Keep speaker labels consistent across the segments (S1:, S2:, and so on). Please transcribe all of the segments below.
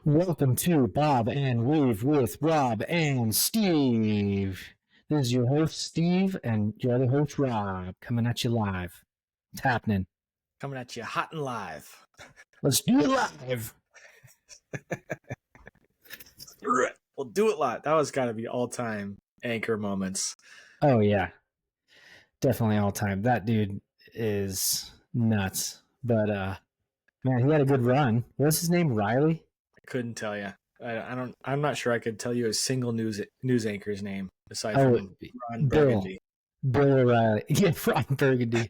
S1: Welcome to Bob and Weave with Rob and Steve. This is your host, Steve, and your other host, Rob, coming at you live. It's happening.
S2: Coming at you hot and live.
S1: Let's do it live.
S2: We'll do it live. That was got to be all-time anchor moments.
S1: Oh, yeah. Definitely all time. That dude is nuts. But, man, he had a good run. What's his name? Riley?
S2: I couldn't tell you. I'm not sure I could tell you a single news anchor's name aside from Ron Burgundy.
S1: Bill O'Reilly. Yeah, Ron Burgundy.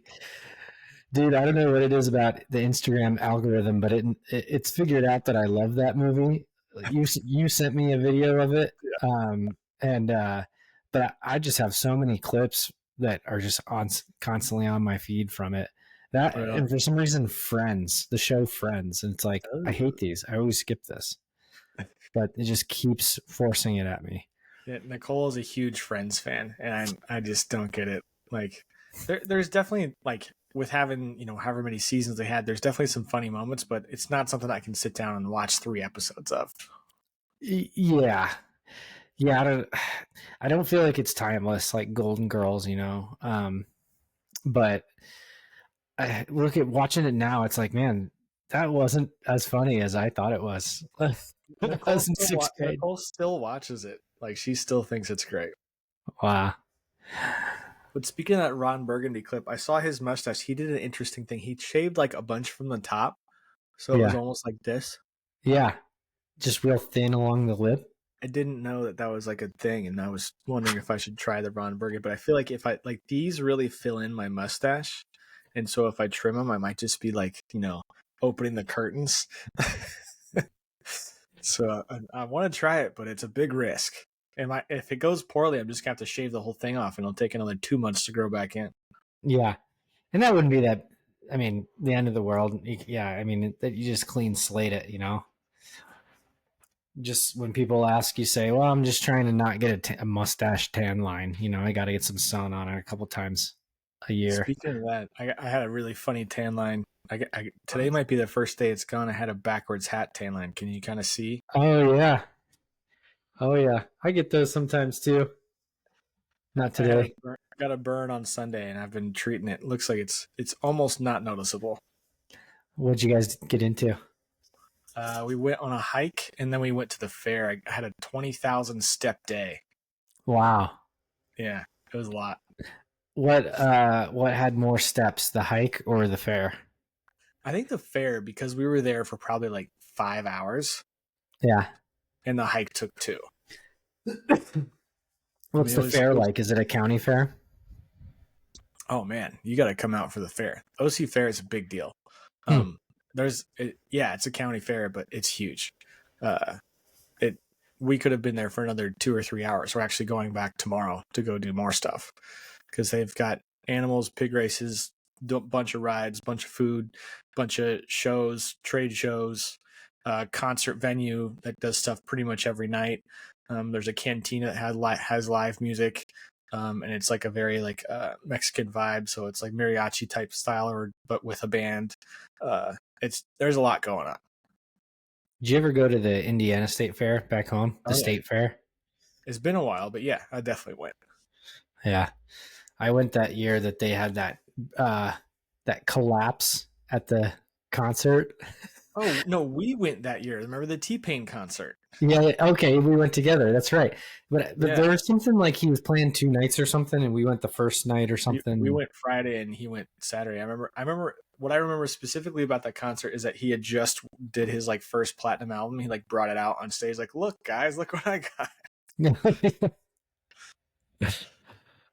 S1: Dude, I don't know what it is about the Instagram algorithm, but it's figured out that I love that movie. You sent me a video of it, but I just have so many clips that are just constantly on my feed from it. And for some reason, Friends, the show Friends, and it's like I hate these. I always skip this, but it just keeps forcing it at me.
S2: Yeah, Nicole is a huge Friends fan, and I just don't get it. Like, there's definitely like with having however many seasons they had, there's definitely some funny moments, but it's not something I can sit down and watch 3 episodes of.
S1: Yeah. I don't feel like it's timeless like Golden Girls, but I look at watching it now. It's like, man, that wasn't as funny as I thought it was.
S2: Nicole still watches it. Like, she still thinks it's great.
S1: Wow.
S2: But speaking of that Ron Burgundy clip, I saw his mustache. He did an interesting thing. He shaved like a bunch from the top, so it was almost like this.
S1: Yeah, just real thin along the lip.
S2: I didn't know that was like a thing, and I was wondering if I should try the Ron Burgundy. But I feel like if I like these really fill in my mustache, and so if I trim them, I might just be like opening the curtains. So I want to try it, but it's a big risk. If it goes poorly, I'm just gonna have to shave the whole thing off, and it'll take another 2 months to grow back in.
S1: Yeah, and that wouldn't be that. I mean, the end of the world. Yeah, I mean, you just clean slate it, Just when people ask, you say, "Well, I'm just trying to not get a mustache tan line." I got to get some sun on it a couple times a year.
S2: Speaking of that, I had a really funny tan line. Today might be the first day it's gone. I had a backwards hat tan line. Can you kind of see?
S1: Oh yeah. I get those sometimes too. Not today.
S2: I got a burn on Sunday, and I've been treating it. Looks like it's almost not noticeable.
S1: What'd you guys get into?
S2: We went on a hike, and then we went to the fair. I had a 20,000 step day.
S1: Wow.
S2: Yeah, it was a lot.
S1: What had more steps, the hike or the fair?
S2: I think the fair, because we were there for probably like 5 hours.
S1: Yeah.
S2: And the hike took 2.
S1: What's the fair like? Is it a county fair?
S2: Oh man, you got to come out for the fair. OC Fair is a big deal. It's a county fair, but it's huge. We could have been there for another 2 or 3 hours. We're actually going back tomorrow to go do more stuff because they've got animals, pig races, bunch of rides, bunch of food, bunch of shows, trade shows, concert venue that does stuff pretty much every night. There's a cantina that has live music, and it's like a very Mexican vibe. So it's like mariachi type style, but with a band. There's a lot going on.
S1: Did you ever go to the Indiana State Fair back home? The state fair?
S2: It's been a while, but yeah, I definitely went.
S1: Yeah. I went that year that they had that collapse at the concert.
S2: Oh, no, we went that year. Remember the T-Pain concert?
S1: Yeah, okay, we went together. That's right. But there was something like he was playing 2 nights or something, and we went the first night or something.
S2: We went Friday, and he went Saturday. I remember what I remember specifically about that concert is that he had just did his first platinum album. He brought it out on stage, look, guys, look what I got.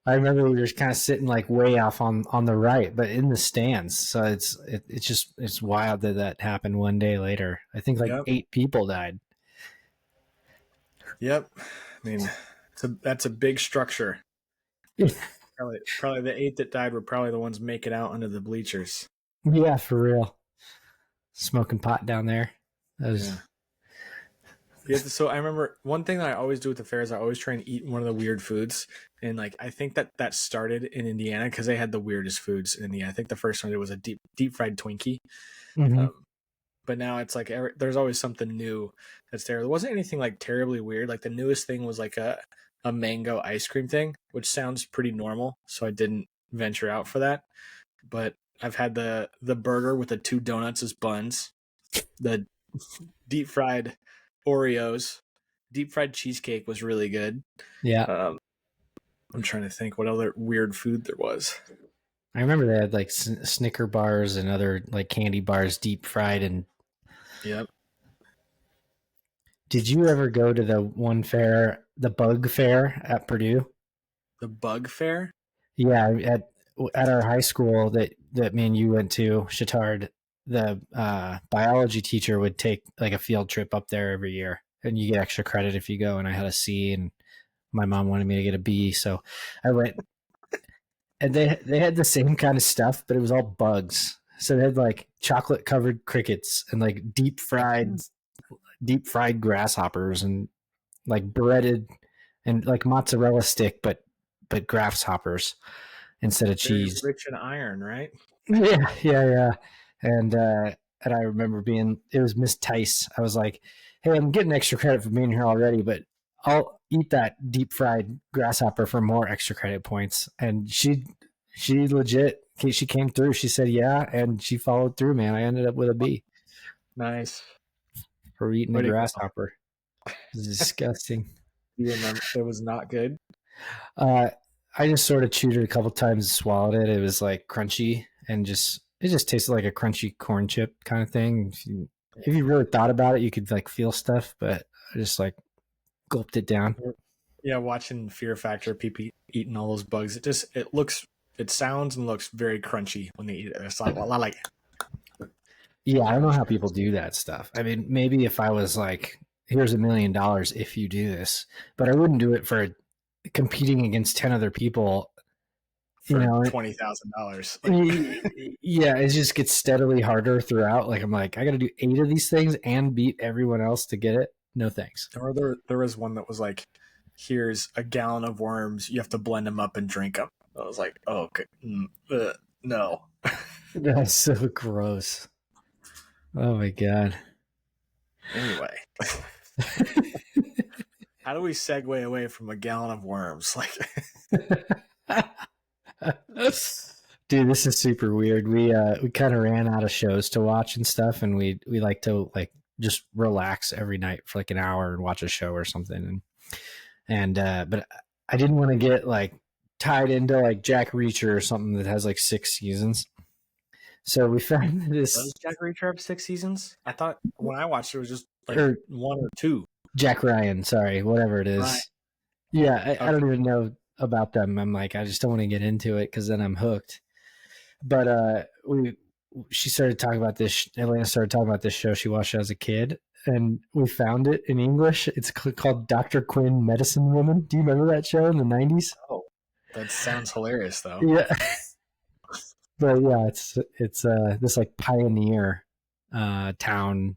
S1: I remember we were kind of sitting way off on the right, but in the stands. So it's wild that happened one day later. I think 8 people died.
S2: Yep. I mean, that's a big structure. Probably the 8 that died were probably the ones making out under the bleachers.
S1: Yeah, for real. Smoking pot down there. That was...
S2: Yeah, so I remember one thing that I always do at the fair is I always try and eat one of the weird foods. And I think that started in Indiana because they had the weirdest foods in Indiana. I think the first one was a deep fried Twinkie.
S1: Mm-hmm.
S2: but now it's like there's always something new that's there. There wasn't anything like terribly weird. Like the newest thing was like a mango ice cream thing, which sounds pretty normal, so I didn't venture out for that. But I've had the burger with the 2 donuts as buns, the deep fried Oreos, deep fried cheesecake was really good.
S1: Yeah.
S2: I'm trying to think what other weird food there was.
S1: I remember they had like Snicker bars and other like candy bars deep fried. And
S2: Yep.
S1: did you ever go to the one fair, the Bug Fair at Purdue?
S2: The Bug Fair?
S1: Yeah, at our high school that me and you went to, Chittard, the biology teacher would take like a field trip up there every year, and you get extra credit if you go. And I had a C, and my mom wanted me to get a B, so I went. And they had the same kind of stuff, but it was all bugs. So they had like chocolate covered crickets and like deep fried grasshoppers and like breaded and like mozzarella stick, but grasshoppers instead of
S2: Very
S1: cheese.
S2: rich in iron, right?
S1: Yeah. And I remember it was Miss Tice. I was like, hey, I'm getting extra credit for being here already, but I'll eat that deep fried grasshopper for more extra credit points. And she legit, she came through. She said, yeah. And she followed through, man. I ended up with a B.
S2: Nice.
S1: For eating a grasshopper. It was disgusting.
S2: You remember it was not good?
S1: I just sort of chewed it a couple times and swallowed it. It was like crunchy and it just tasted like a crunchy corn chip kind of thing. If you really thought about it, you could like feel stuff, but I just like gulped it down.
S2: Yeah, watching Fear Factor, people eating all those bugs. It sounds and looks very crunchy when they eat it. It's like a lot like.
S1: Yeah, I don't know how people do that stuff. I mean, maybe if I was like, here's $1 million if you do this, but I wouldn't do it for competing against 10 other people
S2: for $20,000.
S1: Yeah, it just gets steadily harder throughout. Like I'm like, I got to do 8 of these things and beat everyone else to get it. No thanks.
S2: Or there was one that was like, here's a gallon of worms. You have to blend them up and drink them. I was like, oh, okay. No.
S1: That's so gross. Oh my god.
S2: Anyway. How do we segue away from a gallon of worms? Like,
S1: dude, this is super weird. We kind of ran out of shows to watch and stuff, and we like to like just relax every night for like an hour and watch a show or something. And but I didn't want to get like tied into like Jack Reacher or something that has like 6 seasons. So we found this.
S2: Does Jack Reacher have 6 seasons? I thought when I watched it was just like 1 or 2.
S1: Jack Ryan, sorry, whatever it is.
S2: Right.
S1: Yeah, I don't even know about them. I'm like, I just don't want to get into it because then I'm hooked. But she started talking about this. Elena started talking about this show she watched as a kid, and we found it in English. It's called Dr. Quinn, Medicine Woman. Do you remember that show in the 90s?
S2: Oh, that sounds hilarious, though.
S1: Yeah. But yeah, it's this like pioneer town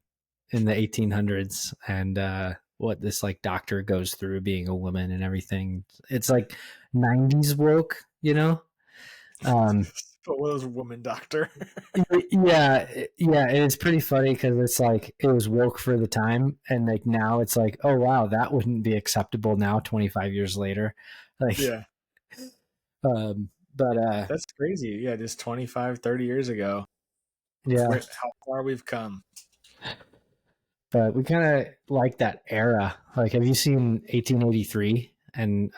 S1: in the 1800s, and what this like doctor goes through being a woman and everything. It's like 90s woke, you know.
S2: But what was a woman doctor?
S1: yeah, and it's pretty funny because it's like it was woke for the time, and like now it's like, oh wow, that wouldn't be acceptable now, 25 years later. Like,
S2: yeah.
S1: But
S2: that's crazy. Yeah, just 25, 30 years ago.
S1: Yeah,
S2: how far we've come.
S1: But we kind of like that era. Like, have you seen 1883? And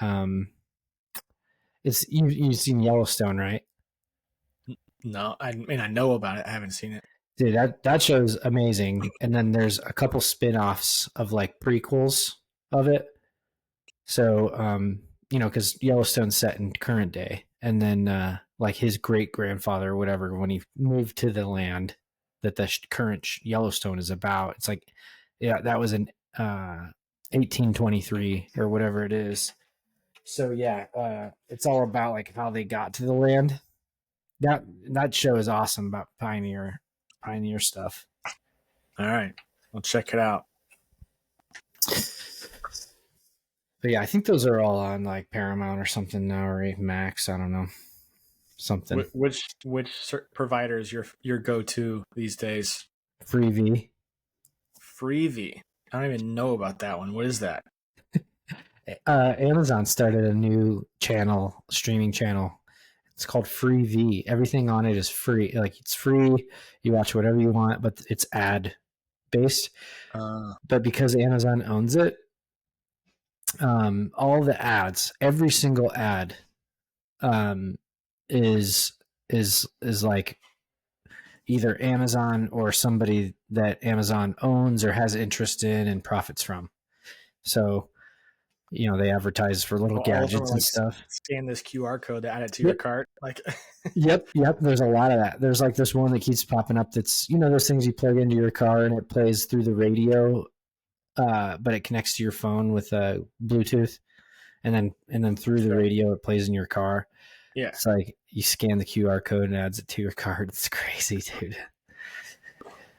S1: it's you've seen Yellowstone, right?
S2: No, I mean I know about it. I haven't seen it.
S1: Dude, that show's amazing. And then there's a couple spin-offs of like prequels of it. So, because Yellowstone's set in current day, and then like his great grandfather or whatever, when he moved to the land that the current Yellowstone is about, it's like, yeah, that was in 1823 or whatever it is. So yeah, it's all about like how they got to the land. That show is awesome about pioneer stuff.
S2: All right, I'll check it out.
S1: But yeah, I think those are all on like Paramount or something now, or Max. I don't know, something.
S2: Which provider is your go-to these days?
S1: Freevee.
S2: Freevee. I don't even know about that one. What is that?
S1: Amazon started a new channel, streaming channel. It's called Freevee. Everything on it is free. Like it's free. You watch whatever you want, but it's ad based. But because Amazon owns it, all the ads, every single ad, um, is like either Amazon or somebody that Amazon owns or has interest in and profits from. So, they advertise for little
S2: All of them are
S1: gadgets and
S2: like
S1: stuff.
S2: scan this QR code to add it to your
S1: Yep.
S2: cart. Like,
S1: Yep. There's a lot of that. There's like this one that keeps popping up that's, those things you plug into your car and it plays through the radio, but it connects to your phone with Bluetooth. And then through the radio, it plays in your car.
S2: yeah.
S1: It's like you scan the QR code and adds it to your card. It's crazy, dude.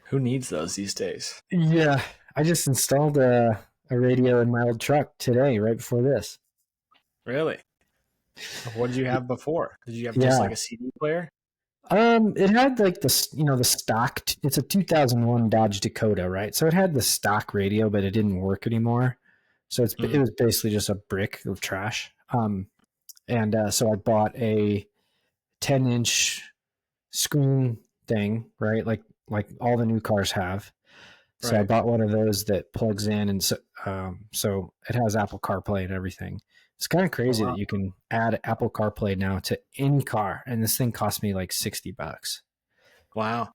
S2: Who needs those these days?
S1: Yeah. I just installed a radio in my old truck today, right before this.
S2: Really? What did you have before? Did you have just like a CD player?
S1: It had like the stock. It's a 2001 Dodge Dakota, right? So it had the stock radio, but it didn't work anymore. So it was basically just a brick of trash. And so I bought a 10-inch screen thing, right? Like all the new cars have. So I bought one of those that plugs in, and so it has Apple CarPlay and everything. It's kind of crazy that you can add Apple CarPlay now to any car, and this thing cost me like $60.
S2: Wow.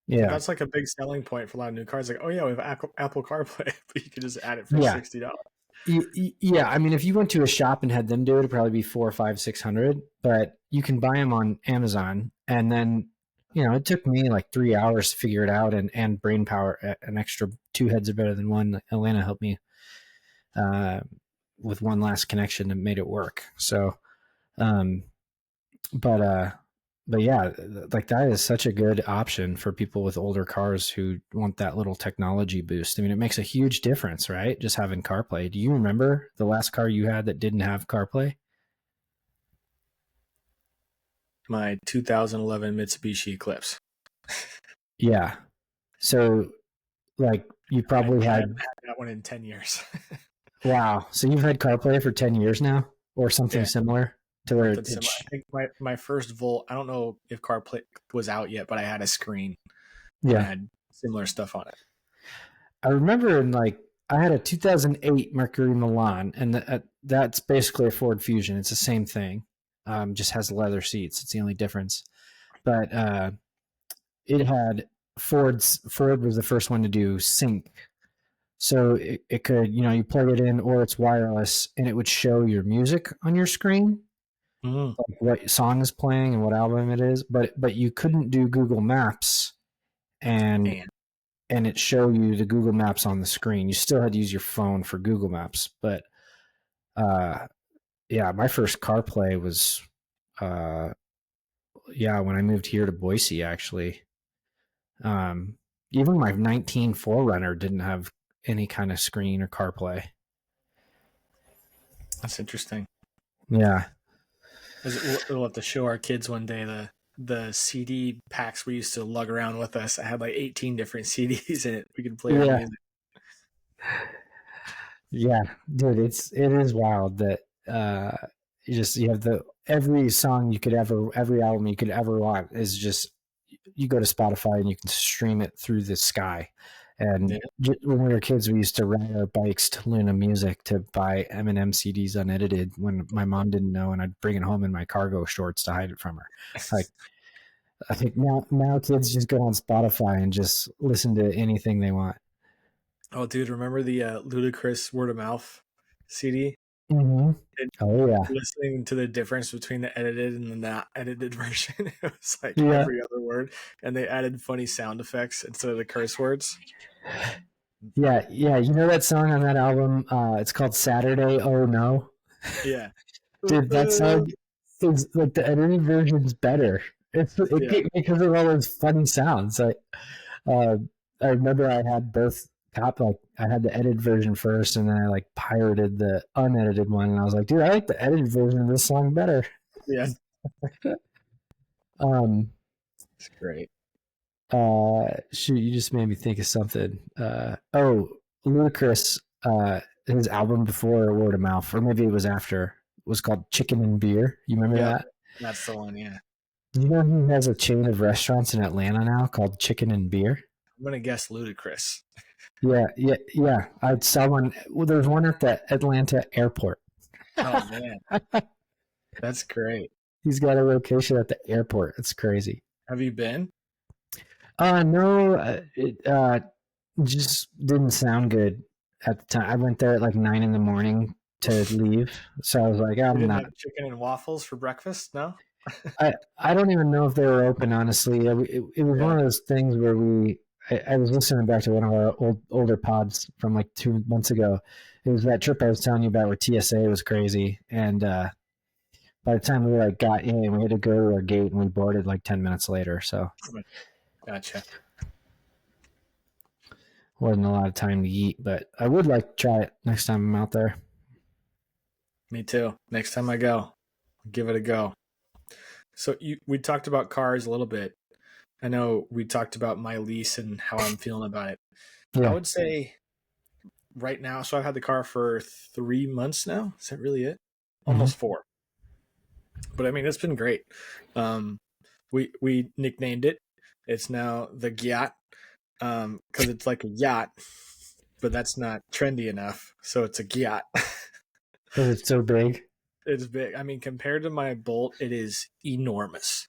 S1: Yeah,
S2: that's like a big selling point for a lot of new cars. Like, oh yeah, we have Apple CarPlay, but you can just add it for $60.
S1: Yeah, I mean, if you went to a shop and had them do it, it'd probably be $400, $500, $600. But you can buy them on Amazon, and then it took me like 3 hours to figure it out, and brain power. An extra two heads are better than one. Atlanta helped me with one last connection and made it work. So, but yeah, like that is such a good option for people with older cars who want that little technology boost. I mean, it makes a huge difference, right? Just having CarPlay. Do you remember the last car you had that didn't have CarPlay?
S2: My 2011 Mitsubishi Eclipse.
S1: Yeah. So, like, you probably
S2: I
S1: had
S2: haven't had that one in 10 years.
S1: Wow. So you've had CarPlay for 10 years now, or something similar to where
S2: I think my first Volt, I don't know if CarPlay was out yet, but I had a screen.
S1: Yeah.
S2: I had similar stuff on it.
S1: I remember I had a 2008 Mercury Milan, and that's basically a Ford Fusion. It's the same thing, just has leather seats. It's the only difference. But it had Ford was the first one to do sync. So it could, you plug it in or it's wireless, and it would show your music on your screen, like what song is playing and what album it is. But you couldn't do Google Maps and it show you the Google Maps on the screen. You still had to use your phone for Google Maps. But yeah, my first CarPlay was when I moved here to Boise, actually. Even my 19 4Runner didn't have any kind of screen or CarPlay.
S2: That's interesting.
S1: Yeah.
S2: We'll have to show our kids one day the CD packs we used to lug around with us. I had like 18 different CDs in it. We could play our music.
S1: Yeah, dude, it is wild that you have every song you could every album you could ever want is just, you go to Spotify and you can stream it through the sky. And when we were kids, we used to ride our bikes to Luna Music to buy Eminem CDs unedited when my mom didn't know, and I'd bring it home in my cargo shorts to hide it from her. Like, I think now kids just go on Spotify and just listen to anything they want.
S2: Oh, dude, remember the Ludacris Word of Mouth CD?
S1: Mm-hmm. Oh, yeah.
S2: Listening to the difference between the edited and the not edited version. It was like every other word, and they added funny sound effects instead of the curse words.
S1: Yeah. You know that song on that album? It's called Saturday. Oh, no.
S2: Yeah.
S1: Dude, that song is like the edited version's better. Because of all those funny sounds. I remember I had both I had the edited version first, and then I pirated the unedited one, and I was like, dude, I like the edited version of this song better.
S2: Yeah.
S1: It's
S2: great.
S1: Shoot, you just made me think of something. Ludacris, his album before Word of Mouth, or maybe it was after, was called Chicken and Beer. You remember
S2: Yep,
S1: that?
S2: that's the one. Yeah,
S1: You know he has a chain of restaurants in Atlanta now called Chicken and Beer?
S2: I'm gonna guess ludicrous.
S1: Yeah. I saw one. Well, there's one at the Atlanta airport.
S2: Oh man, that's great.
S1: He's got a location at the airport. It's crazy.
S2: Have you been?
S1: No, it just didn't sound good at the time. I went there at like 9 in the morning to leave, so I was like,
S2: You
S1: I'm
S2: didn't
S1: not.
S2: have chicken and waffles for breakfast? No.
S1: I don't even know if they were open. Honestly, it was
S2: Yeah.
S1: one of those things where I was listening back to one of our older pods from like 2 months ago. It was that trip I was telling you about where TSA was crazy, and by the time we like got in, we had to go to our gate and we boarded like 10 minutes later. So
S2: Gotcha.
S1: wasn't a lot of time to eat, but I would like to try it next time I'm out there.
S2: Me too. Next time I go, give it a go. So we talked about cars a little bit. I know we talked about my lease and how I'm feeling about it. I
S1: Yeah.
S2: would say right now, so I've had the car for 3 months now. Is that really it?
S1: Mm-hmm.
S2: Almost 4. But I mean, it's been great. Um, we nicknamed it. It's now the Gyat because it's like a yacht, but that's not trendy enough. So it's a Gyat.
S1: Because it's so big.
S2: It's big. I mean, compared to my Bolt, it is enormous.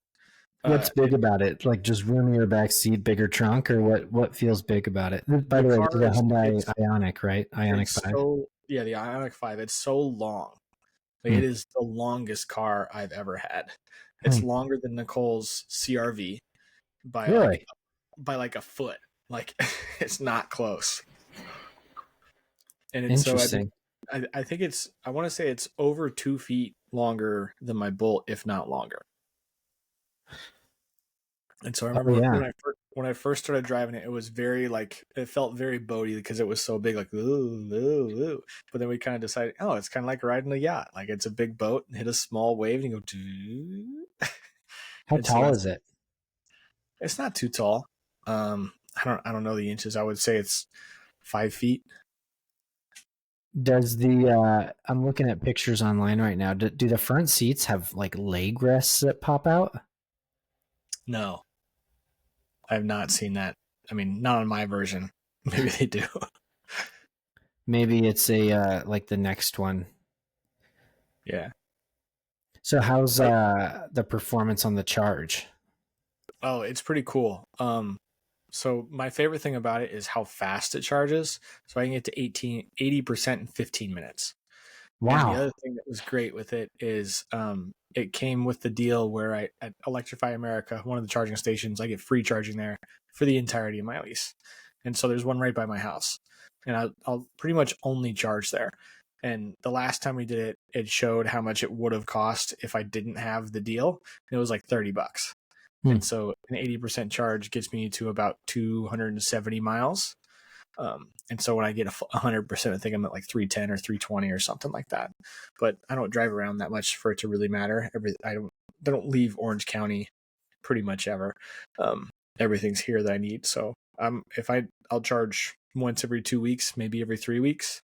S1: What's big
S2: It
S1: about it? Like just roomier back seat, bigger trunk, or what feels big about it? By
S2: the
S1: the way, this is
S2: car
S1: a
S2: is
S1: Hyundai Ioniq, right? Ioniq
S2: it's
S1: 5.
S2: so yeah, the Ionic 5. It's so long. Like
S1: Hmm.
S2: it is the longest car I've ever had.
S1: Hmm.
S2: It's longer than Nicole's CRV by
S1: Really
S2: like a foot. Like it's not close. And it's so
S1: interesting.
S2: I think I want to say it's over 2 feet longer than my Bolt, if not longer. And so I
S1: Oh
S2: remember
S1: yeah,
S2: when I first started driving it, it was very like it felt very boaty because it was so big, like ooh, ooh, ooh. But then we kind of decided, oh, it's kind of like riding a yacht. Like it's a big boat and hit a small wave and you go, doo.
S1: how
S2: And so
S1: tall is it?
S2: it's not too tall. I don't know the inches. I would say it's 5 feet.
S1: Does the I'm looking at pictures online right now. Do the front seats have like leg rests that pop out?
S2: No, I have not seen that. I mean, not on my version. Maybe they do.
S1: Maybe it's a like the next one.
S2: Yeah.
S1: So how's
S2: I,
S1: the performance on the charge?
S2: oh, it's pretty cool. So my favorite thing about it is how fast it charges. So I can get to 80% in 15 minutes. And the
S1: Wow.
S2: other thing that was great with it is it came with the deal where at Electrify America, one of the charging stations, I get free charging there for the entirety of my lease. And so there's one right by my house. And I'll pretty much only charge there. And the last time we did it, it showed how much it would have cost if I didn't have the deal. It was like $30.
S1: Hmm.
S2: And so an 80% charge gets me to about 270 miles. And so when I get 100%, I think I'm at like 310 or 320 or something like that. But I don't drive around that much for it to really matter. I don't leave Orange County pretty much ever. Everything's here that I need. So I'll charge once every 2 weeks, maybe every 3 weeks.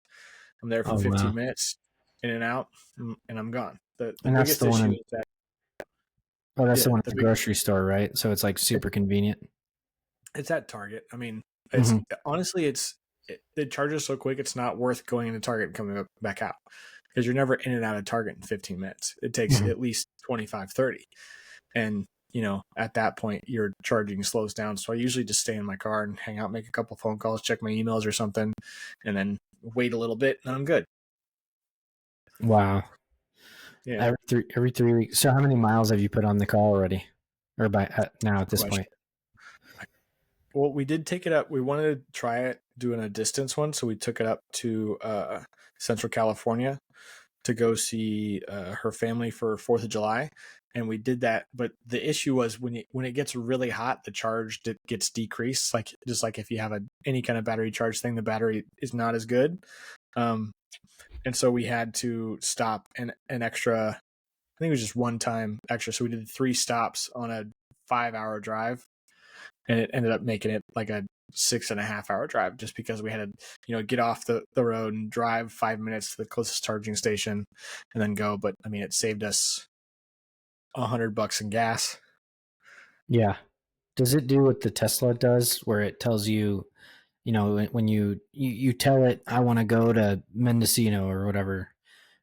S2: I'm there for
S1: Oh
S2: 15
S1: wow.
S2: minutes, in and out, and I'm gone. The
S1: And that's
S2: biggest
S1: the one
S2: issue
S1: in
S2: is that
S1: that's the
S2: yeah,
S1: one at the grocery store, right? So it's like super convenient.
S2: it's at Target. I mean, it's
S1: Mm-hmm.
S2: honestly, it charges so quick. It's not worth going into Target and coming back out because you're never in and out of Target in 15 minutes. It takes
S1: Mm-hmm.
S2: at least 25, 30. And, at that point, your charging slows down. So I usually just stay in my car and hang out, make a couple phone calls, check my emails or something, and then wait a little bit and I'm good.
S1: Wow.
S2: Yeah.
S1: Every 3 weeks. So how many miles have you put on the car already, or by now at this point?
S2: Question. Well, we did take it up. We wanted to try it doing a distance one. So we took it up to Central California to go see her family for 4th of July. And we did that. But the issue was when it gets really hot, the charge gets decreased. Like just like if you have any kind of battery charge thing, the battery is not as good. And so we had to stop an extra, I think it was just one time extra. So we did 3 stops on a 5-hour drive. and it ended up making it like a 6.5 hour drive just because we had to, get off the road and drive 5 minutes to the closest charging station and then go. But I mean, it saved us $100 in gas.
S1: Yeah. Does it do what the Tesla does, where it tells you, when you tell it, I want to go to Mendocino or whatever,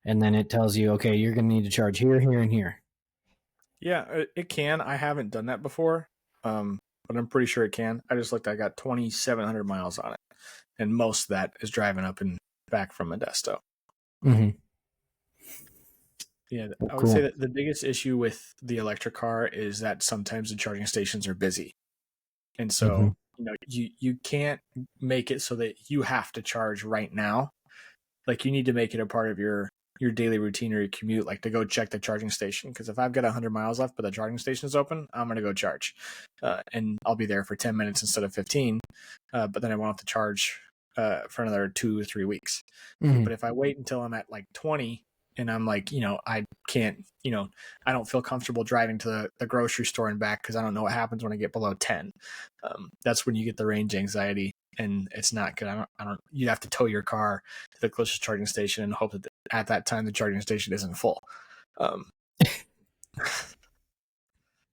S1: and then it tells you, okay, you're going to need to charge here, here, and here.
S2: Yeah, it can. I haven't done that before, but I'm pretty sure it can. I just looked. I got 2,700 miles on it, and most of that is driving up and back from Modesto.
S1: Mm-hmm.
S2: Yeah,
S1: Oh,
S2: I would say that the biggest issue with the electric car is that sometimes the charging stations are busy. And so, you can't make it so that you have to charge right now. Like you need to make it a part of your daily routine or your commute, like to go check the charging station. Because if I've got 100 miles left, but the charging station is open, I'm going to go charge. And I'll be there for 10 minutes instead of 15. But then I won't have to charge for another 2 or 3 weeks.
S1: Mm-hmm.
S2: But if I wait until I'm at like 20 and I'm like, I can't, I don't feel comfortable driving to the grocery store and back because I don't know what happens when I get below 10. That's when you get the range anxiety, and it's not good. I don't, you'd have to tow your car to the closest charging station and hope that at that time the charging station isn't full.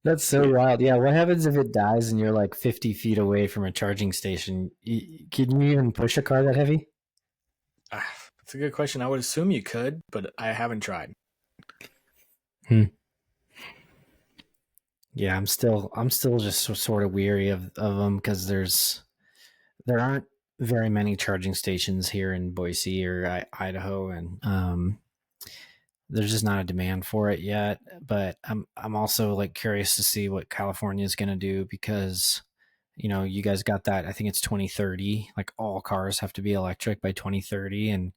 S1: That's so wild. Yeah. What happens if it dies and you're like 50 feet away from a charging station? Can you even push a car that heavy?
S2: That's a good question. I would assume you could, but I haven't tried.
S1: Yeah, I'm still just sort of weary of them because there aren't very many charging stations here in Boise or Idaho, and there's just not a demand for it yet. But I'm also like curious to see what California is going to do because you guys got that. I think it's 2030. Like all cars have to be electric by 2030, and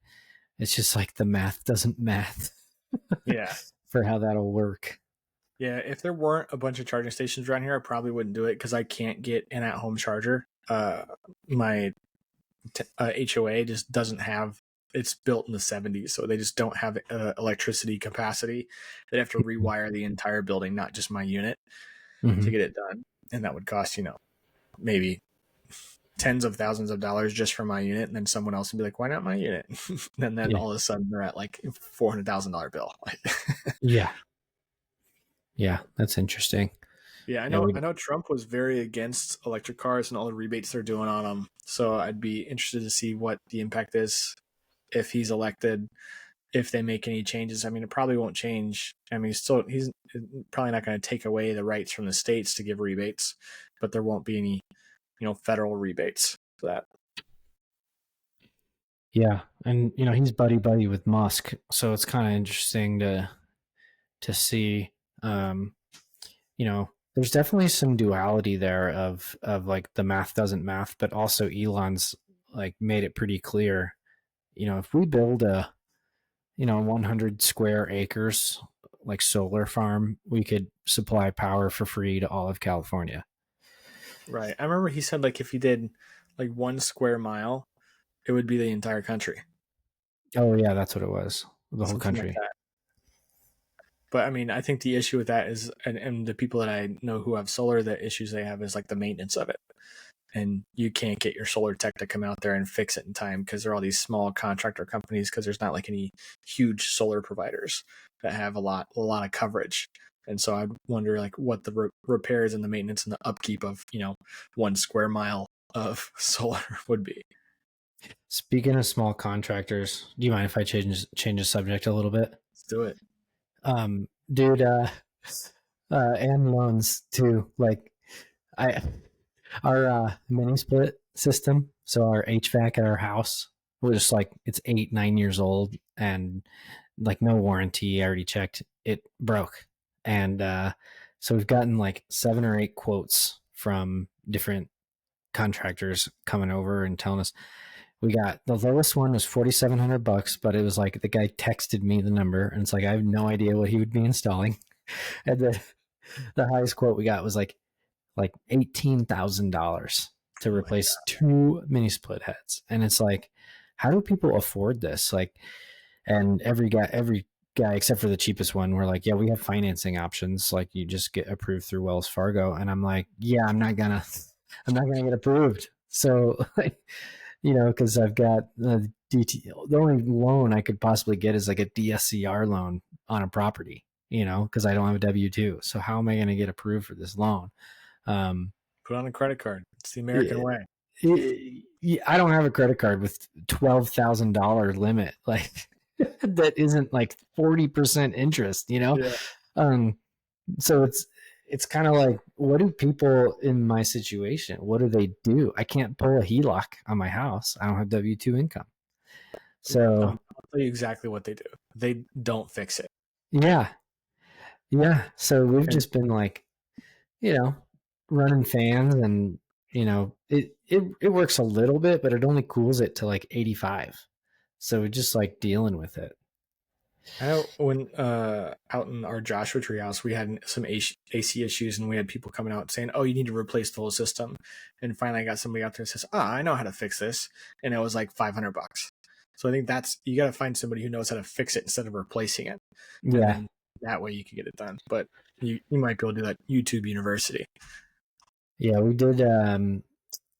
S1: it's just like the math doesn't math.
S2: Yeah.
S1: For how that'll work.
S2: Yeah, if there weren't a bunch of charging stations around here, I probably wouldn't do it because I can't get an at-home charger. My HOA just doesn't have. It's built in the 70s, so they just don't have electricity capacity. They'd have to rewire the entire building, not just my unit, to get it done, and that would cost maybe tens of thousands of dollars just for my unit, and then someone else would be like, "Why not my unit?" And then all of a sudden they're at like $400,000 bill.
S1: Yeah. Yeah, that's interesting.
S2: Yeah, I know Trump was very against electric cars and all the rebates they're doing on them. So I'd be interested to see what the impact is if he's elected, if they make any changes. I mean, it probably won't change. I mean, he's probably not going to take away the rights from the states to give rebates, but there won't be any, federal rebates for that.
S1: Yeah, and he's buddy with Musk, so it's kind of interesting to see. There's definitely some duality there of like the math doesn't math, but also Elon's like made it pretty clear. If we build a 100 square acres like solar farm, we could supply power for free to all of California.
S2: Right. I remember he said like if he did like 1 square mile, it would be the entire country.
S1: Oh yeah, that's what it was. The whole country.
S2: Like that. But I mean, I think the issue with that is, and the people that I know who have solar, the issues they have is like the maintenance of it. And you can't get your solar tech to come out there and fix it in time because there are all these small contractor companies because there's not like any huge solar providers that have a lot of coverage. And so I wonder like what the repairs and the maintenance and the upkeep of 1 square mile of solar would be.
S1: Speaking of small contractors, do you mind if I change the subject a little bit?
S2: Let's do it.
S1: Dude, and loans too. Like our mini split system. So our HVAC at our house was just like, it's 8-9 years old and like no warranty. I already checked. It broke. And, so we've gotten like 7 or 8 quotes from different contractors coming over and telling us. We got the lowest one was $4,700, but it was like the guy texted me the number, and it's like I have no idea what he would be installing. And the highest quote we got was like $18,000 to replace 2 mini split heads, and it's like, how do people afford this? Like, and every guy, except for the cheapest one, we're like, yeah, we have financing options. Like you just get approved through Wells Fargo. And I'm like, yeah, I'm not gonna get approved. So like, cause I've got the only loan I could possibly get is like a DSCR loan on a property, cause I don't have a W-2. So how am I going to get approved for this loan?
S2: Put on a credit card. It's the American way.
S1: I don't have a credit card with $12,000 limit. Like that isn't like 40% interest,
S2: Yeah.
S1: So it's kind of like, what do people in my situation, what do they do? I can't pull a HELOC on my house. I don't have W-2 income. So
S2: I'll tell you exactly what they do. They don't fix it.
S1: yeah. So we've just been like, running fans, and it works a little bit, but it only cools it to like 85. So we're just like dealing with it.
S2: I know when out in our Joshua Tree house, we had some AC issues, and we had people coming out saying, "Oh, you need to replace the whole system." And finally, I got somebody out there that says, I know how to fix this," and it was like $500. So I think you got to find somebody who knows how to fix it instead of replacing it.
S1: Yeah.
S2: And that way you can get it done. But you might be able to do that YouTube University.
S1: Yeah, we did.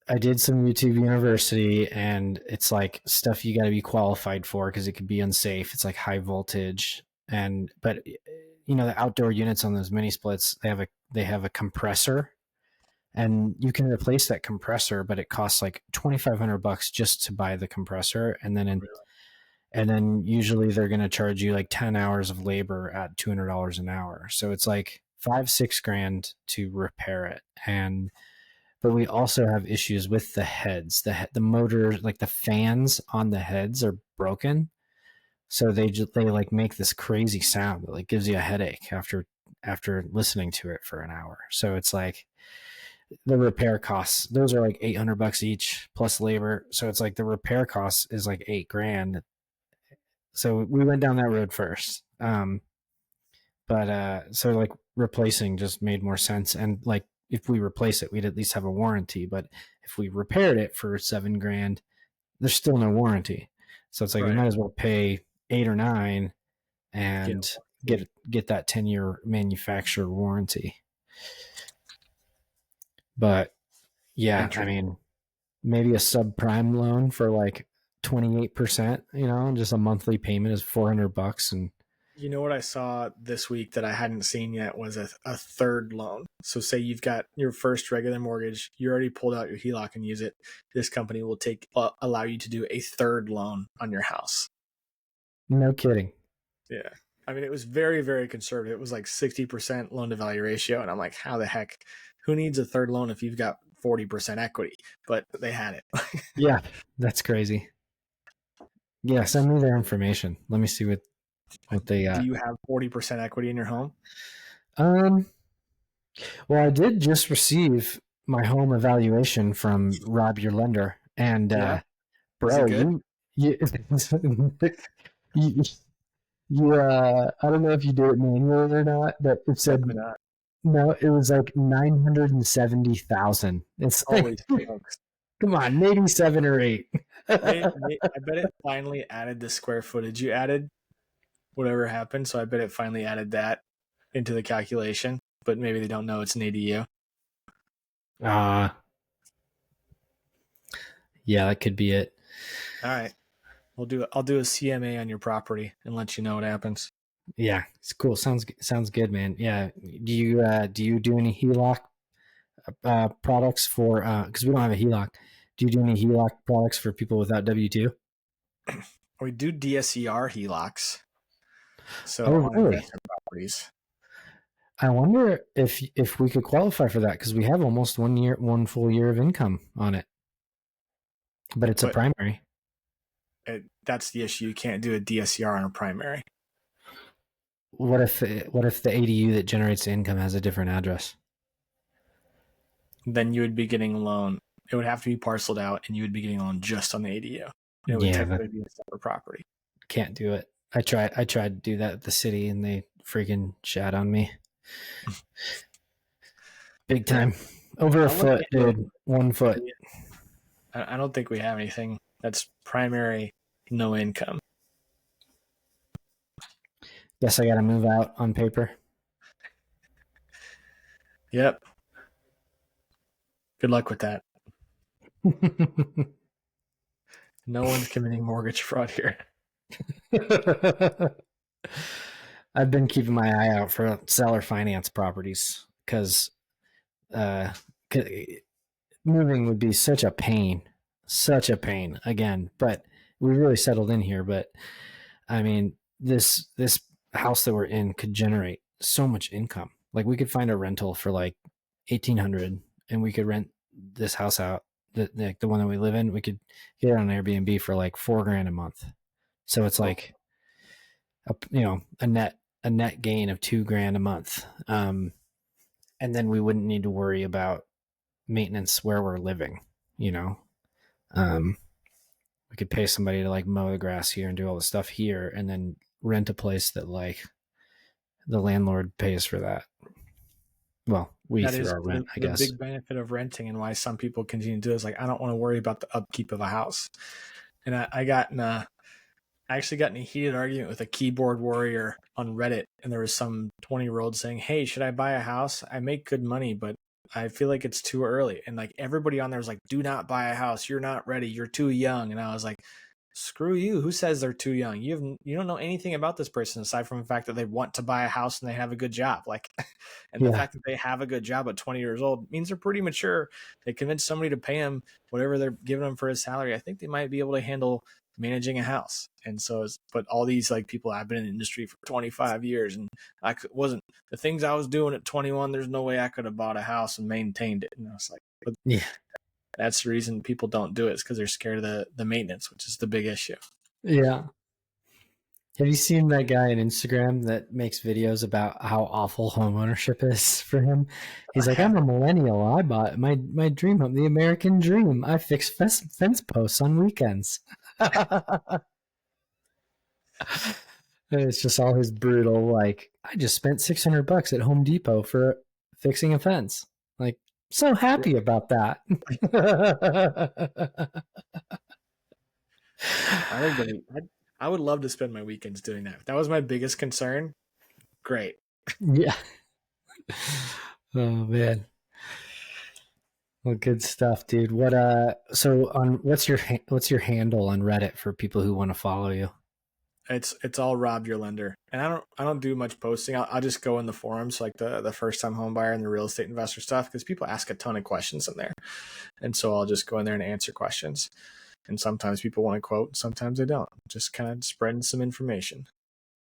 S1: I did some YouTube University, and it's like stuff you got to be qualified for because it could be unsafe. It's like high voltage, but the outdoor units on those mini splits, they have a compressor, and you can replace that compressor, but it costs like $2,500 just to buy the compressor, and then usually they're going to charge you like 10 hours of labor at $200 an hour. So it's like $5,000-6,000 to repair it. But we also have issues with the heads, the motors, like the fans on the heads are broken. So they like make this crazy sound that like gives you a headache after listening to it for an hour. So it's like the repair costs, those are like $800 each plus labor. So it's like the repair cost is like $8,000. So we went down that road first. But so like replacing just made more sense. And like, if we replace it, we'd at least have a warranty. But if we repaired it for $7,000, there's still no warranty. So it's like, you might as well pay 8 or 9 and get that 10-year manufacturer warranty. But yeah, I mean, maybe a subprime loan for like 28%, just a monthly payment is $400. And
S2: you know what I saw this week that I hadn't seen yet was a third loan. So say you've got your first regular mortgage, you already pulled out your HELOC and use it. This company will allow you to do a third loan on your house.
S1: No kidding.
S2: Yeah. I mean, it was very, very conservative. It was like 60% loan to value ratio. And I'm like, how the heck? Who needs a third loan if you've got 40% equity? But they had it.
S1: Yeah, that's crazy. Yeah, send me their information. Let me see what they got.
S2: Do you have 40% equity in your home?
S1: Well, I did just receive my home evaluation from Rob, your lender, and bro, you I don't know if you did it manually or not, but it said no. It was like 970,000. It's like, come on, maybe 7 or 8.
S2: I bet it finally added the square footage you added. Whatever happened, so I bet it finally added that into the calculation, but maybe they don't know it's an ADU.
S1: Yeah, that could be it.
S2: All right, I'll do a CMA on your property and let you know what happens.
S1: Yeah, it's cool. Sounds good, man. Yeah, do you do any HELOC products for? Because we don't have a HELOC. Do you do any HELOC products for people without W-2?
S2: We do DSCR HELOCs. So
S1: really?
S2: Properties.
S1: I wonder if we could qualify for that because we have almost 1 full year of income on it, but it's a primary.
S2: That's the issue. You can't do a DSCR on a primary.
S1: What if the ADU that generates the income has a different address?
S2: Then you would be getting a loan. It would have to be parceled out, and you would be getting a loan just on the ADU. It would technically be a separate property.
S1: Can't do it. I tried to do that at the city, and they freaking shat on me. Big time. Over a foot, dude. 1 foot.
S2: I don't think we have anything that's primary, no income.
S1: Guess I got to move out on paper.
S2: Yep. Good luck with that. No one's committing mortgage fraud here.
S1: I've been keeping my eye out for seller finance properties because uh, moving would be such a pain again. But we really settled in here. But I mean, this house that we're in could generate so much income. Like we could find a rental for like 1,800, and we could rent this house out. The one that we live in, we could get it on Airbnb for like $4,000 a month. So it's like a net gain of $2,000 a month. And then we wouldn't need to worry about maintenance where we're living, you know. Um, we could pay somebody to like mow the grass here and do all the stuff here, and then rent a place that like the landlord pays for that. Well, we
S2: That
S1: through
S2: is
S1: our rent, I
S2: the
S1: guess.
S2: big benefit of renting, and why some people continue to do it is like, I don't want to worry about the upkeep of a house. And I actually got in a heated argument with a keyboard warrior on Reddit, and there was some 20-year-old saying, "Hey, should I buy a house? I make good money, but I feel like it's too early." And like everybody on there was like, "Do not buy a house. You're not ready. You're too young." And I was like, "Screw you. Who says they're too young? You don't know anything about this person aside from the fact that they want to buy a house and they have a good job." Like, and the
S1: Yeah.
S2: fact that they have a good job at 20 years old means they're pretty mature. They convince somebody to pay them whatever they're giving them for his salary. I think they might be able to handle managing a house. And so, but all these like people, I've been in the industry for 25 years, and wasn't the things I was doing at 21. There's no way I could have bought a house and maintained it. And I was like, but
S1: Yeah.
S2: that's the reason people don't do it, is because they're scared of the maintenance, which is the big issue.
S1: Yeah. Have you seen that guy on Instagram that makes videos about how awful homeownership is for him? He's
S2: I
S1: like, I'm a
S2: haven't.
S1: millennial. I bought my dream home, the American dream. I fix fence posts on weekends. It's just all his brutal, like, I just spent $600 at Home Depot for fixing a fence. Like, so
S2: Yeah.
S1: happy about that.
S2: I think I would love to spend my weekends doing that. If that was my biggest concern, great.
S1: Yeah. Oh man. Well, good stuff, dude. So on what's your handle on Reddit for people who want to follow you?
S2: It's all Rob Your Lender, and I don't do much posting. I'll just go in the forums, like the first time home buyer and the real estate investor stuff, because people ask a ton of questions in there, and so I'll just go in there and answer questions. And sometimes people want to quote, sometimes they don't. Just kind of spreading some information.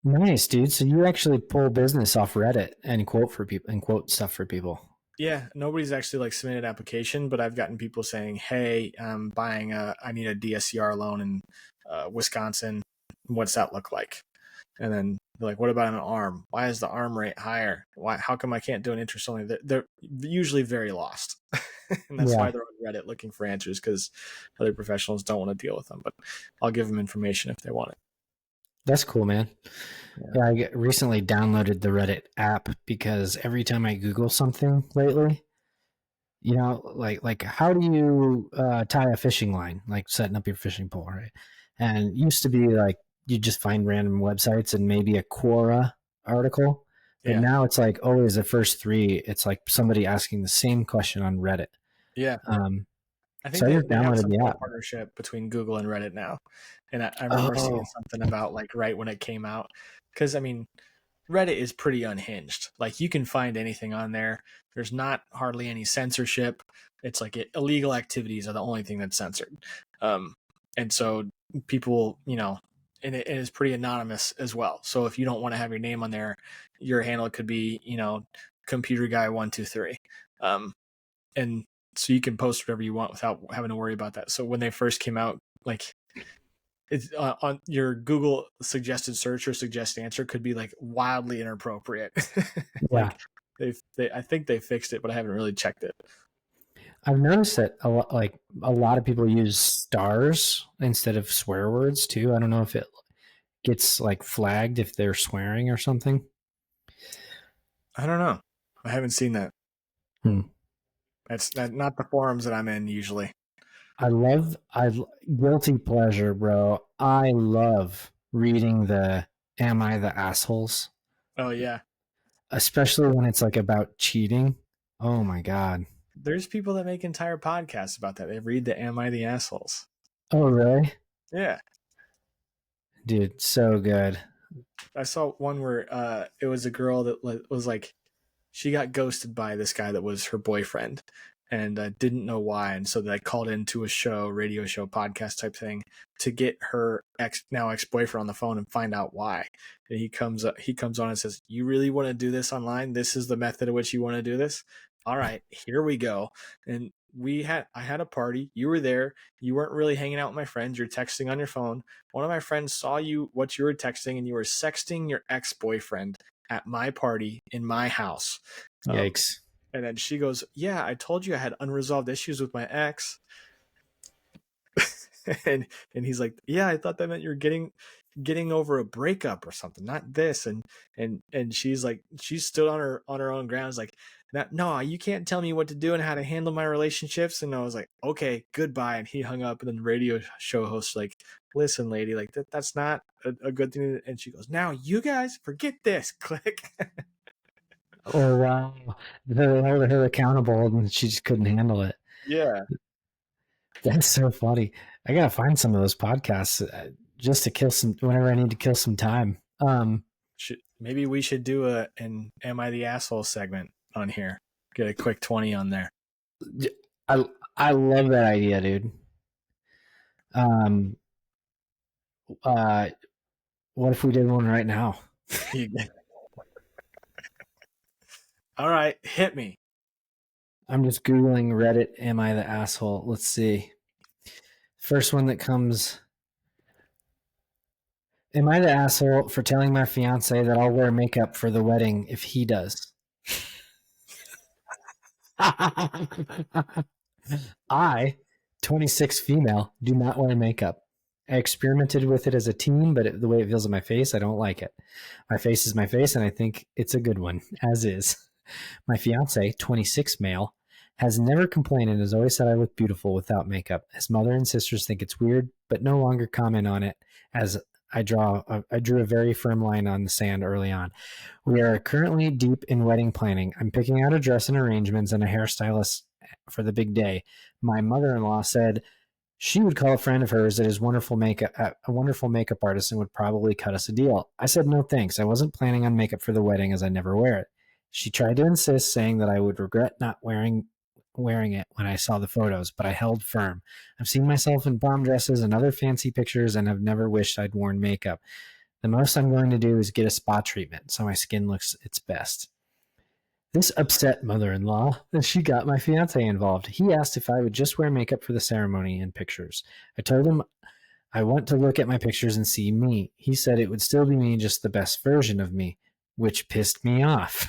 S1: Nice, dude. So you actually pull business off Reddit and quote for people and quote stuff for people.
S2: Yeah, nobody's actually like submitted an application, but I've gotten people saying, "Hey, I'm buying I need a DSCR loan in Wisconsin. What's that look like?" And then they're like, "What about an arm? Why is the arm rate higher? Why? How come I can't do an interest only?" They're usually very lost, and that's
S1: Yeah,
S2: why they're on Reddit looking for answers, because other professionals don't want to deal with them. But I'll give them information if they want it.
S1: that's cool, man.
S2: Yeah.
S1: Yeah, recently downloaded the Reddit app because every time I Google something lately, like how do you tie a fishing line, like setting up your fishing pole, right? And it used to be like you just find random websites and maybe a Quora article, but
S2: Yeah.
S1: now it's like always the first three. It's like somebody asking the same question on Reddit.
S2: Yeah.
S1: Um,
S2: I think
S1: so I just
S2: they have
S1: downloaded
S2: some
S1: the
S2: kind of
S1: app.
S2: partnership between Google and Reddit now. And I remember seeing
S1: Oh,
S2: something about like right when it came out. Because I mean, Reddit is pretty unhinged. Like you can find anything on there. There's not hardly any censorship. It's like illegal activities are the only thing that's censored. Um, and so people, and it is pretty anonymous as well. So if you don't want to have your name on there, your handle could be, computer guy 123. And so you can post whatever you want without having to worry about that. So when they first came out, like it's on your Google suggested search or suggest answer could be like wildly inappropriate.
S1: yeah.
S2: Like I think they fixed it, but I haven't really checked it.
S1: I've noticed that a lot of people use stars instead of swear words too. I don't know if it gets like flagged if they're swearing or something.
S2: I don't know. I haven't seen that.
S1: Hmm.
S2: That's not the forums that I'm in usually.
S1: I guilty pleasure, bro. I love reading the Am I the Assholes?
S2: Oh yeah.
S1: Especially when it's like about cheating. Oh my God.
S2: There's people that make entire podcasts about that. They read the Am I the Assholes?
S1: Oh, really?
S2: Yeah.
S1: Dude, so good.
S2: I saw one where it was a girl that was like, she got ghosted by this guy that was her boyfriend and didn't know why. And so they called into a show, radio show, podcast type thing to get her now ex-boyfriend on the phone and find out why. And he comes on and says, "You really want to do this online? This is the method in which you want to do this? All right, here we go." And I had a party. You were there. You weren't really hanging out with my friends. You're texting on your phone. One of my friends saw what you were texting, and you were sexting your ex-boyfriend at my party in my house.
S1: Yikes.
S2: And then she goes, "Yeah, I told you I had unresolved issues with my ex." and he's like, "Yeah, I thought that meant you're getting over a breakup or something, not this." And she's like, she stood on her own grounds, like, "No, you can't tell me what to do and how to handle my relationships." And I was like, "Okay, goodbye." And he hung up. And then the radio show host like, "Listen, lady, like that's not a good thing." And she goes, "Now you guys forget this." Click.
S1: Oh, wow. They held her accountable and she just couldn't handle it.
S2: Yeah.
S1: That's so funny. I gotta find some of those podcasts just to kill some whenever I need to kill some time.
S2: Maybe we should do an Am I the Asshole segment on here. Get a quick 20 on there.
S1: I love that idea, dude. What if we did one right now?
S2: All right, hit me.
S1: I'm just Googling Reddit, Am I the Asshole? Let's see. First one that comes. Am I the asshole for telling my fiance that I'll wear makeup for the wedding if he does? I, 26 female, do not wear makeup. I experimented with it as a teen, but the way it feels on my face, I don't like it. My face is my face, and I think it's a good one, as is. My fiance, 26 male, has never complained and has always said I look beautiful without makeup. His mother and sisters think it's weird, but no longer comment on it, as I drew a very firm line on the sand early on. We are currently deep in wedding planning. I'm picking out a dress and arrangements and a hairstylist for the big day. My mother-in-law said she would call a friend of hers that is a wonderful makeup artist and would probably cut us a deal. I said no thanks. I wasn't planning on makeup for the wedding as I never wear it. She tried to insist, saying that I would regret not wearing it when I saw the photos, but I held firm. I've seen myself in prom dresses and other fancy pictures and have never wished I'd worn makeup. The most I'm going to do is get a spa treatment so my skin looks its best. This upset mother-in-law, and she got my fiance involved. He asked if I would just wear makeup for the ceremony and pictures. I told him I want to look at my pictures and see me. He said it would still be me, just the best version of me, which pissed me off.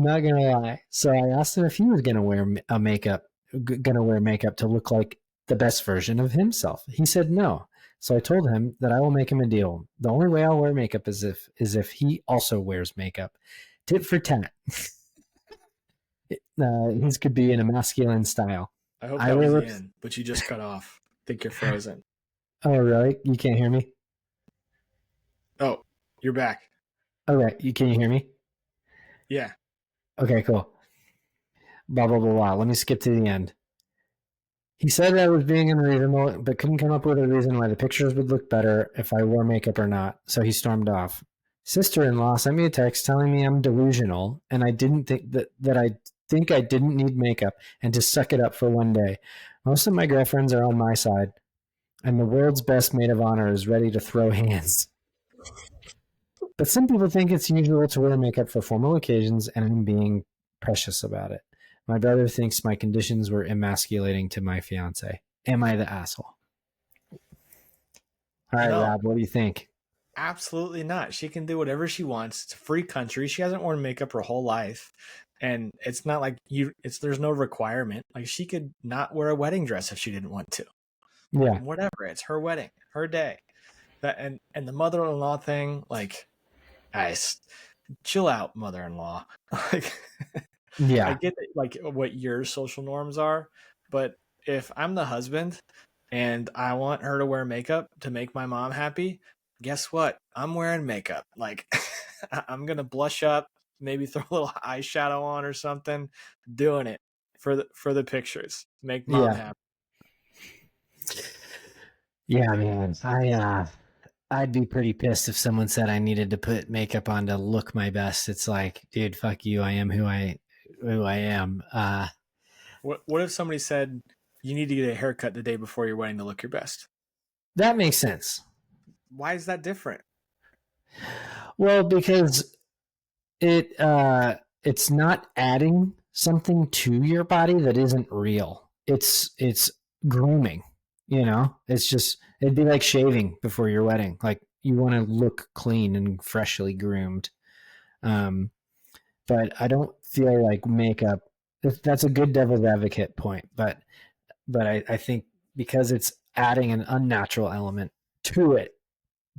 S1: Not gonna lie. So I asked him if he was gonna wear makeup to look like the best version of himself. He said no. So I told him that I will make him a deal. The only way I'll wear makeup is if he also wears makeup. Tit for tat. His could be in a masculine style.
S2: I hope that was the end, but you just cut off. I think you're frozen.
S1: Oh, really? You can't hear me?
S2: Oh, you're back.
S1: Okay, can you hear me?
S2: Yeah.
S1: Okay, cool. Blah, blah, blah, blah. Let me skip to the end. He said I was being unreasonable, but couldn't come up with a reason why the pictures would look better if I wore makeup or not, so he stormed off. Sister-in-law sent me a text telling me I'm delusional, and I didn't think that I think I didn't need makeup and to suck it up for one day. Most of my girlfriends are on my side, and the world's best maid of honor is ready to throw hands. But some people think it's usual to wear makeup for formal occasions, and I'm being precious about it. My brother thinks my conditions were emasculating to my fiance. Am I the asshole? All right, no, Rob, what do you think?
S2: Absolutely not. She can do whatever she wants. It's a free country. She hasn't worn makeup her whole life. And it's not like there's no requirement. Like, she could not wear a wedding dress if she didn't want to.
S1: Yeah.
S2: Whatever. It's her wedding, her day. And the mother-in-law thing, like, guys, chill out, mother-in-law. Like,
S1: yeah.
S2: I get like what your social norms are, but if I'm the husband, and I want her to wear makeup to make my mom happy, guess what? I'm wearing makeup. Like, I'm gonna blush up, maybe throw a little eyeshadow on or something, doing it for the pictures, make mom
S1: Yeah.
S2: happy.
S1: Yeah, man. I'd be pretty pissed if someone said I needed to put makeup on to look my best. It's like, dude, fuck you. I am who I am.
S2: What if somebody said you need to get a haircut the day before your wedding to look your best?
S1: That makes sense.
S2: Why is that different?
S1: Well, because it's not adding something to your body that isn't real. It's grooming, you know? It's just it'd be like shaving before your wedding. Like you want to look clean and freshly groomed. Um but I don't feel like makeup that's a good devil's advocate point, but I think because it's adding an unnatural element to it,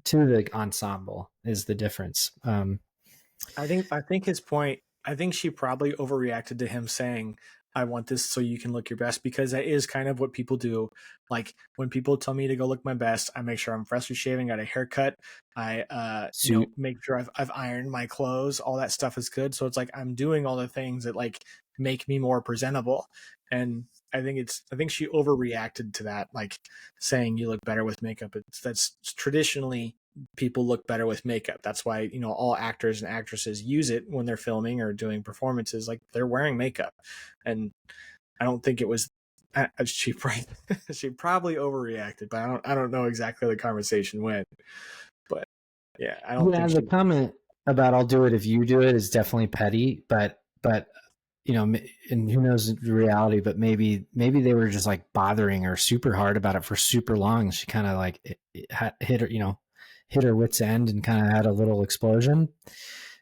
S1: to the ensemble is the difference.
S2: I think his point. I think she probably overreacted to him saying, "I want this so you can look your best," because that is kind of what people do. Like when people tell me to go look my best, I make sure I'm freshly shaving, got a haircut. I
S1: Suit.
S2: make sure I've ironed my clothes. All that stuff is good. So it's like I'm doing all the things that like make me more presentable. And I think she overreacted to that, like saying you look better with makeup. That's traditionally people look better with makeup. That's why, all actors and actresses use it when they're filming or doing performances. Like they're wearing makeup. And I don't think it was she she probably overreacted, but I don't know exactly how the conversation went. But yeah, I don't
S1: Yeah,
S2: think
S1: the
S2: she.
S1: comment about "I'll do it if you do it" is definitely petty, but and who knows the reality, but maybe they were just like bothering her super hard about it for super long. She kind of like hit her, hit her wit's end and kind of had a little explosion,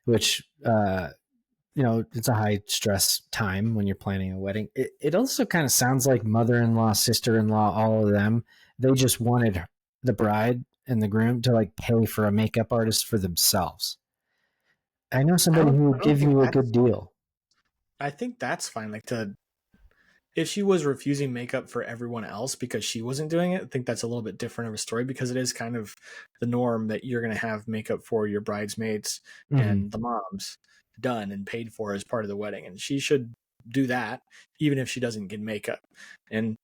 S1: which it's a high stress time when you're planning a wedding. It also kind of sounds like mother-in-law, sister-in-law, all of them. They just wanted the bride and the groom to like pay for a makeup artist for themselves. I know somebody who
S2: I
S1: would
S2: don't
S1: give
S2: think
S1: you a
S2: that's.
S1: good deal.
S2: I think that's fine. Like to if she was refusing makeup for everyone else because she wasn't doing it, I think that's a little bit different of a story because it is kind of the norm that you're going to have makeup for your bridesmaids
S1: Mm-hmm.
S2: and the moms done and paid for as part of the wedding. And she should do that even if she doesn't get makeup. And,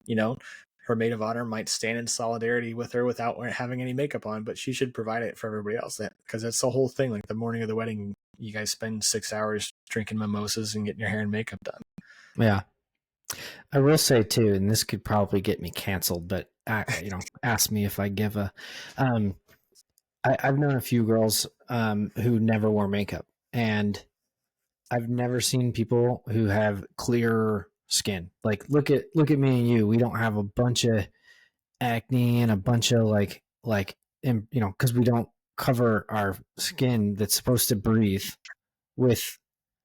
S2: her maid of honor might stand in solidarity with her without having any makeup on, but she should provide it for everybody else. Because that's the whole thing. Like the morning of the wedding, you guys spend 6 hours drinking mimosas and getting your hair and makeup done.
S1: Yeah. I will say too, and this could probably get me canceled, but ask me if I give a. Um, I've known a few girls who never wore makeup, and I've never seen people who have clear skin. Like look at me and you. We don't have a bunch of acne and a bunch of because we don't cover our skin that's supposed to breathe with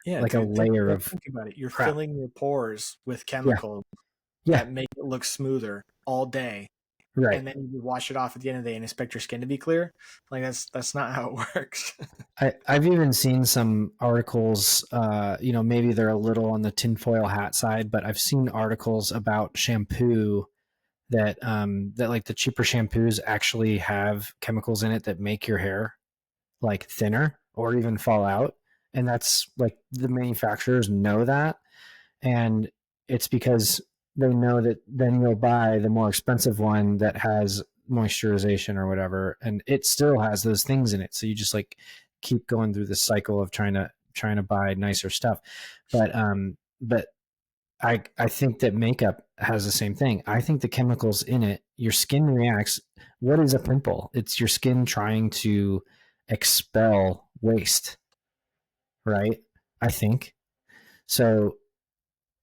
S2: Yeah,
S1: like a
S2: dude. Think
S1: layer
S2: like
S1: of
S2: think about it. You're
S1: crap.
S2: filling your pores with
S1: Yeah,
S2: chemicals
S1: yeah,
S2: that make it look smoother all day,
S1: right.
S2: and then you wash it off at the end of the day and expect your skin to be clear. Like that's not how it works.
S1: I've even seen some articles, maybe they're a little on the tinfoil hat side, but I've seen articles about shampoo that like the cheaper shampoos actually have chemicals in it that make your hair like thinner or even fall out. And that's like the manufacturers know that. And it's because they know that then you'll buy the more expensive one that has moisturization or whatever, and it still has those things in it. So you just like keep going through the cycle of trying to buy nicer stuff. But I think that makeup has the same thing. I think the chemicals in it, your skin reacts. What is a pimple? It's your skin trying to expel waste, right? I think so.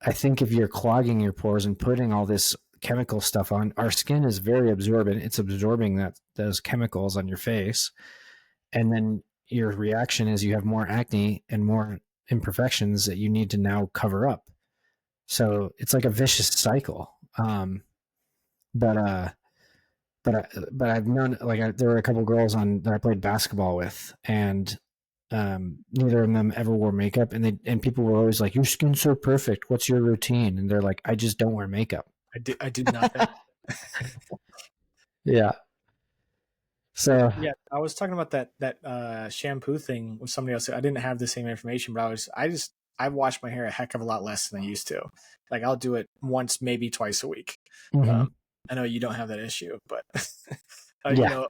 S1: I think if you're clogging your pores and putting all this chemical stuff on, our skin is very absorbent. It's absorbing those chemicals on your face, and then your reaction is you have more acne and more imperfections that you need to now cover up. So it's like a vicious cycle. But but I've known there were a couple girls on that I played basketball with, and neither of them ever wore makeup, and people were always like, "Your skin's so perfect. What's your routine?" And they're like, "I just don't wear makeup."
S2: I do nothing.
S1: Yeah.
S2: But
S1: So,
S2: yeah, I was talking about that shampoo thing with somebody else. I didn't have the same information, but I wash my hair a heck of a lot less than I used to. Like I'll do it once, maybe twice a week.
S1: mhm.
S2: Um, I know you don't have that issue, but you
S1: Yeah.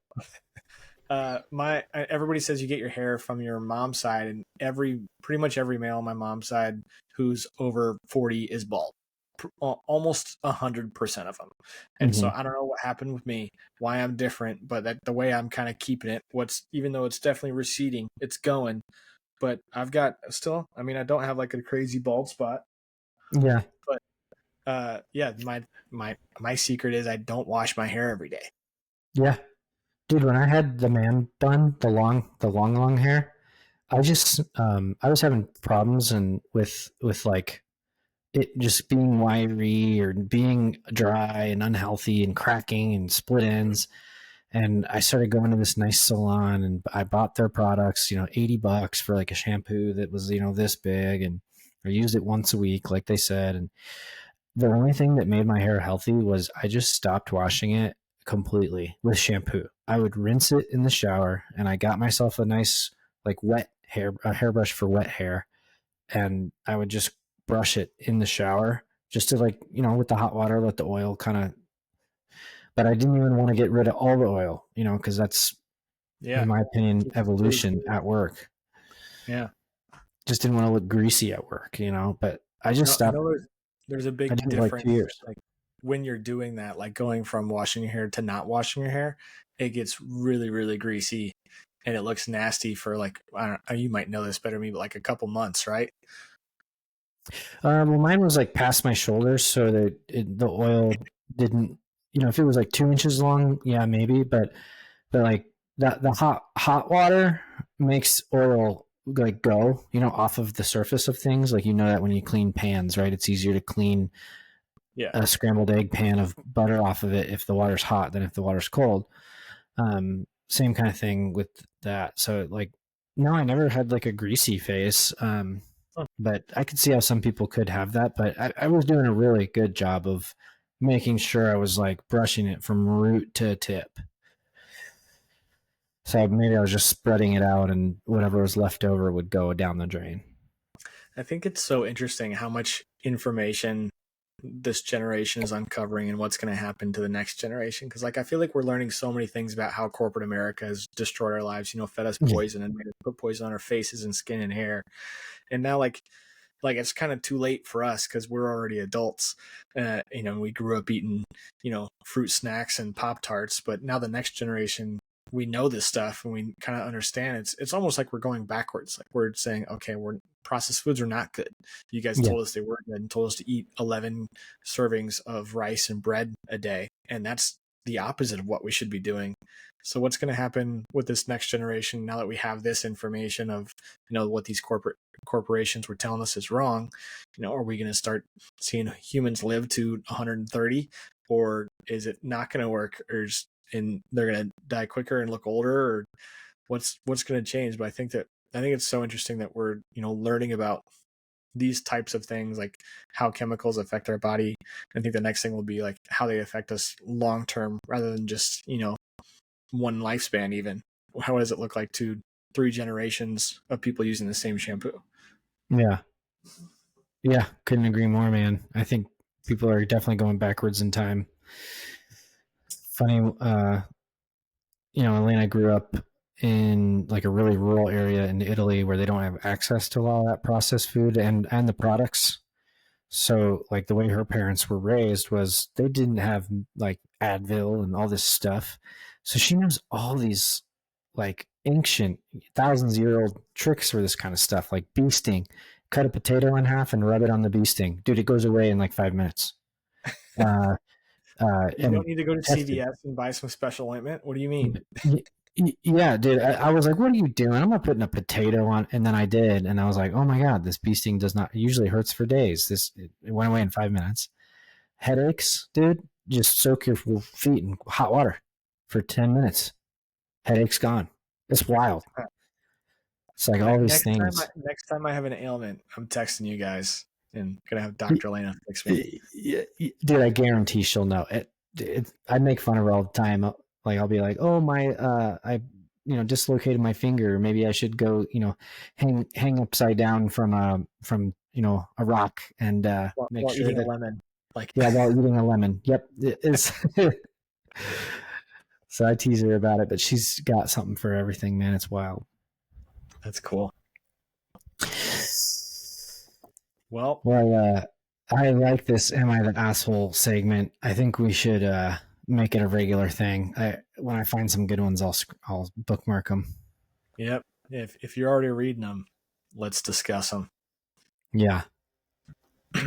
S2: know, my everybody says you get your hair from your mom's side, and pretty much every male on my mom's side who's over 40 is bald. Almost 100% of them. And so
S1: Mhm.
S2: I don't know what happened with me, why I'm different, but that the way I'm kind of keeping it, what's even though it's definitely receding, it's going. But I've got still, I mean, I don't have like a crazy bald spot,
S1: Yeah.
S2: but yeah, my secret is I don't wash my hair every day.
S1: Yeah. Dude, when I had the man bun, the long hair, I was having problems and with like it just being wiry or being dry and unhealthy and cracking and split ends. And I started going to this nice salon and I bought their products, $80 for like a shampoo that was, this big, and I used it once a week, like they said. And the only thing that made my hair healthy was I just stopped washing it completely with shampoo. I would rinse it in the shower and I got myself a nice like a hairbrush for wet hair, and I would just brush it in the shower just to like, with the hot water, let the oil kind of, but I didn't even want to get rid of all the oil, because that's, in
S2: Yeah,
S1: my opinion,
S2: keep it really
S1: evolution
S2: clean.
S1: at work.
S2: Yeah.
S1: Just didn't want to look greasy at work, but I just
S2: I
S1: stopped.
S2: know there's a
S1: I
S2: big
S1: did it for like
S2: difference
S1: 2 years.
S2: like when you're doing that, like going from washing your hair to not washing your hair, it gets really, really greasy and it looks nasty for like I don't, you might know this better than me, but like a couple months, right?
S1: Well, mine was like past my shoulders, so that the oil didn't, if it was like 2 inches long, yeah, maybe, but like the hot water makes oil like go, off of the surface of things. Like that when you clean pans, right? It's easier to clean
S2: Yeah.
S1: a scrambled egg pan of butter off of it if the water's hot than if the water's cold. Same kind of thing with that. So like, no, I never had like a greasy face. But I could see how some people could have that. But I was doing a really good job of making sure I was like brushing it from root to tip. So maybe I was just spreading it out, and whatever was left over would go down the drain.
S2: I think it's so interesting how much information this generation is uncovering and what's going to happen to the next generation. Because, like, I feel like we're learning so many things about how corporate America has destroyed our lives, fed us
S1: Yeah.
S2: poison and made us put poison on our faces and skin and hair. And now, like it's kind of too late for us because we're already adults. We grew up eating, fruit snacks and Pop Tarts, but now the next generation, we know this stuff and we kind of understand. It's almost like we're going backwards. Like we're saying, okay, we're processed foods are not good. You guys
S1: Yeah.
S2: told us they were good and told us to eat 11 servings of rice and bread a day, and that's the opposite of what we should be doing. So what's going to happen with this next generation now that we have this information of what these corporations were telling us is wrong? Are we going to start seeing humans live to 130, or is it not going to work, and they're going to die quicker and look older, or what's going to change? But I think it's so interesting that we're learning about these types of things, like how chemicals affect our body. I think the next thing will be like how they affect us long term rather than just one lifespan. Even how does it look like 2-3 generations of people using the same shampoo?
S1: Yeah. Yeah. Couldn't agree more, man. I think people are definitely going backwards in time. Funny, Elena grew up in like a really rural area in Italy where they don't have access to a lot of that processed food and the products. So like the way her parents were raised was they didn't have like Advil and all this stuff. So she knows all these like ancient thousands of year old tricks for this kind of stuff, like bee sting. Cut a potato in half and rub it on the bee sting. Dude, it goes away in like 5 minutes. Uh,
S2: You
S1: and
S2: don't need to go to
S1: tested.
S2: CVS and buy some special ointment. What do you mean?
S1: Yeah, dude. I was like, "What are you doing?" I'm not putting a potato on, and then I did, and I was like, "Oh my god, this bee sting does not usually hurts for days. It went away in 5 minutes." Headaches, dude. Just soak your feet in hot water for 10 minutes. Headaches gone. It's wild. It's like all these things.
S2: Next time I have an ailment, I'm texting you guys and gonna have Dr. Elena fix me.
S1: Dude, I guarantee she'll know it. I make fun of her all the time. Like I'll be like, oh my, I dislocated my finger. Maybe I should go hang upside down from a rock and make
S2: while
S1: sure
S2: eating a
S1: that
S2: lemon. Like,
S1: yeah, while eating a lemon. Yep, it is. So I tease her about it, but she's got something for everything, man. It's wild.
S2: that's cool. Well,
S1: I like this "Am I the Asshole" segment. I think we should make it a regular thing. When I find some good ones, I'll bookmark them.
S2: yep. If you're already reading them, let's discuss them.
S1: Yeah.
S2: All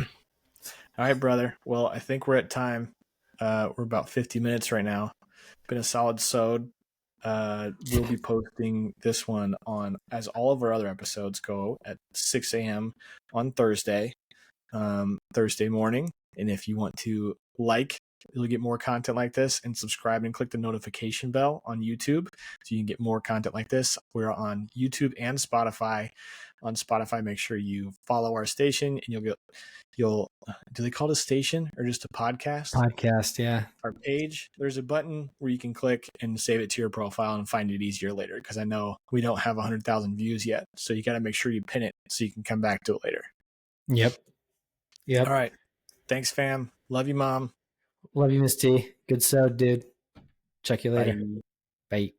S2: right, brother. Well, I think we're at time. We're about 50 minutes right now. Been a solid sode. We'll be posting this one on, as all of our other episodes go, at 6 a.m. on Thursday morning. And if you want to you'll get more content like this, and subscribe and click the notification bell on YouTube so you can get more content like this. We're on YouTube and Spotify. On Spotify, make sure you follow our station, and you'll do they call it a station or just a podcast?
S1: Podcast, yeah.
S2: Our page, there's a button where you can click and save it to your profile and find it easier later, because I know we don't have 100,000 views yet. So you got to make sure you pin it so you can come back to it later.
S1: Yep.
S2: All right. Thanks, fam. Love you, Mom.
S1: Love you, Miss T. Good so, dude. Check you later.
S2: Bye.
S1: Bye.